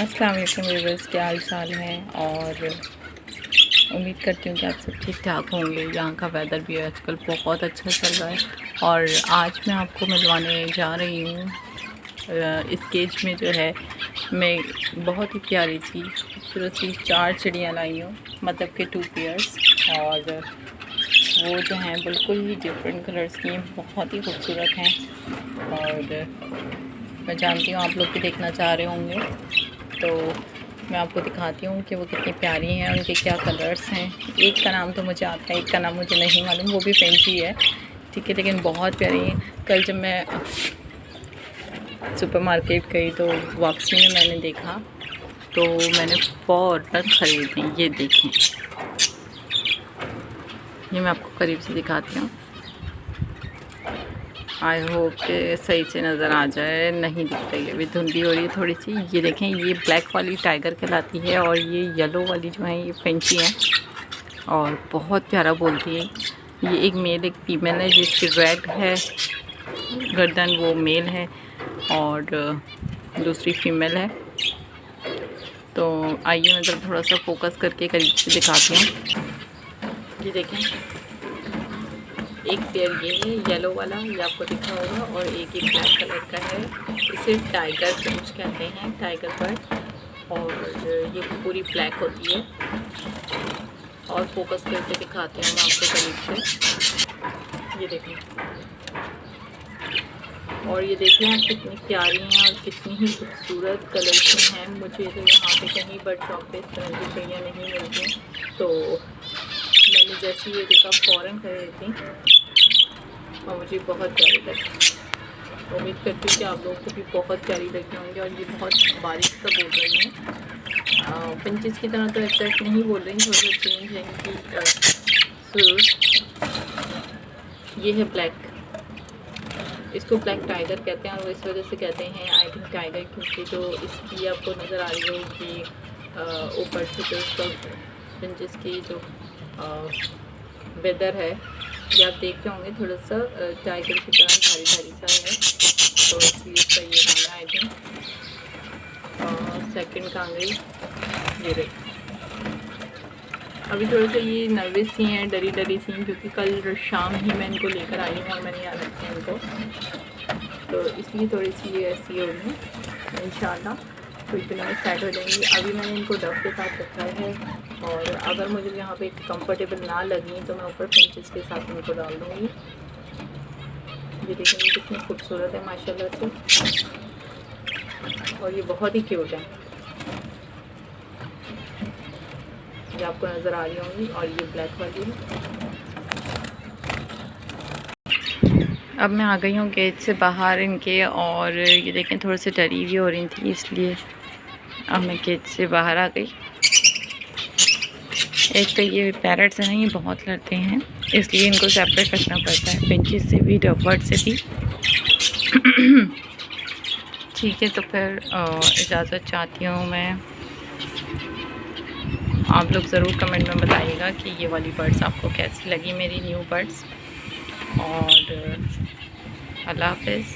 अस्सलाम वालेकुम व्यूअर्स, क्या हाल चाल है। और उम्मीद करती हूँ कि आप सब ठीक ठाक होंगे। यहाँ का वेदर भी आजकल बहुत अच्छा चल रहा है। और आज मैं आपको मिलवाने जा रही हूँ इस केज में जो है मैं बहुत ही प्यारी सी खूबसूरत सी 4 चिड़ियाँ लाई हूँ, मतलब के 2 पेयर्स। और वो जो हैं बिल्कुल ही डिफरेंट कलर्स की हैं, बहुत ही खूबसूरत हैं। और मैं जानती हूँ आप लोग भी देखना चाह रहे होंगे, तो मैं आपको दिखाती हूँ कि वो कितनी प्यारी हैं, उनके क्या कलर्स हैं। एक का नाम तो मुझे आता है, एक का नाम मुझे नहीं मालूम, वो भी फिंच ही है, ठीक है, लेकिन बहुत प्यारी हैं। कल जब मैं सुपरमार्केट गई तो वापसी में मैंने देखा तो मैंने फ़ौरन ख़रीदी। ये देखें, ये मैं आपको करीब से दिखाती हूँ। आई होप कि सही से नज़र आ जाए। नहीं दिख रही है, अभी धुंधली हो रही है थोड़ी सी। ये देखें, ये ब्लैक वाली टाइगर कहलाती है और ये येलो वाली जो है ये फिंची है और बहुत प्यारा बोलती है। ये एक मेल एक फीमेल है, जिसकी रेड है गर्दन, वो मेल है और दूसरी फीमेल है। तो आइए मैं जरा थोड़ा सा फोकस करके करीब से दिखाती हूँ। ये देखें, एक पेयर ये है येलो वाला, ये आपको दिखा होगा, और एक ही ब्लैक कलर का है। इसे टाइगर फिंच कहते हैं, टाइगर बर्ड। और ये पूरी ब्लैक होती है। और फोकस करके दिखाते हैं मैं आपको करीब से। ये देखें, और ये देखें आप कितनी प्यारी हैं और कितनी ही खूबसूरत कलर की हैं। मुझे तो यहाँ पे कहीं बर्ड शॉप पे इस तरह की चिड़ियाँ नहीं मिलती, तो मैंने जैसे ये देखा फ़ौरन खरीदी और मुझे बहुत प्यारी लगी। उम्मीद करती हूँ कि आप लोगों को भी बहुत प्यारी लगी होंगी। और ये बहुत बारीक सा बोल रही हैं, फिंचेस की तरह तो एग्जैक्ट नहीं बोल रही, थोड़ा सा चेंज है इनकी सुर। ये है ब्लैक, इसको ब्लैक टाइगर कहते हैं और वो इस वजह से कहते हैं आई थिंक टाइगर, क्योंकि जो इसकी आपको नज़र आ रही है कि ऊपर से जो इसका फिंचेस की जो वेदर है, ये आप देख रहे होंगे थोड़ा सा टाइगर की तरह भारी भारी सा है, तो इसलिए इसका ये नाम है आई थिंक। सेकंड कांगड़ी ये रही। अभी थोड़ा सा ये नर्वस सी हैं, डरी डरी सी हैं, क्योंकि कल शाम ही मैं इनको लेकर आई हूँ और मैंने यहाँ रखी है इनको, तो इसलिए थोड़ी सी ये ऐसी होगी। इंशाल्लाह कुछ दिनों में सेट हो जाएंगी। अभी मैंने इनको डब के साथ रखा है, और अगर मुझे यहाँ पे कंफर्टेबल ना लगी तो मैं ऊपर फिंचेस के साथ इनको डाल दूँगी। ये देखेंगे कितनी खूबसूरत है माशाल्लाह से, और ये बहुत ही क्यूट है। ये आपको नज़र आ रही होंगी, और ये ब्लैक वाली है। अब मैं आ गई हूँ गेट से बाहर इनके, और ये देखें थोड़ी सी डरी हुई हो रही थी, इसलिए अब मैं गेट से बाहर आ गई। एक तो ये पैरट से नहीं बहुत लड़ते हैं, इसलिए इनको सेपरेट रखना पड़ता है, फिंचेस से भी डबबर्ड से भी। ठीक है, तो फिर इजाज़त चाहती हूँ मैं। आप लोग ज़रूर कमेंट में बताइएगा कि ये वाली बर्ड्स आपको कैसी लगी, मेरी न्यू बर्ड्स। और अल्लाह हाफ़िज़।